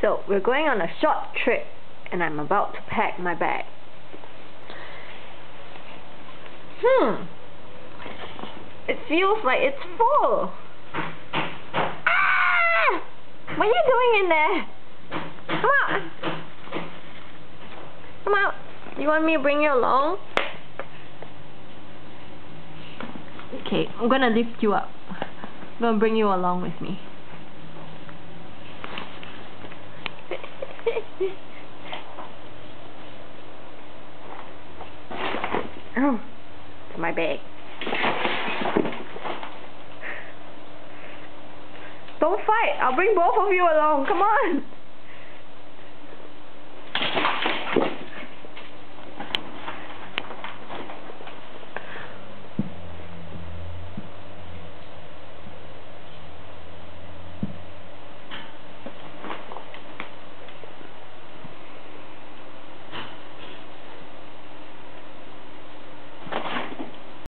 So, we're going on a short trip, and I'm about to pack my bag. It feels like it's full. Ah! What are you doing in there? Come out! Come out! You want me to bring you along? Okay, I'm gonna lift you up. I'm gonna bring you along with me. Oh, to my bag. Don't fight! I'll bring both of you along. Come on!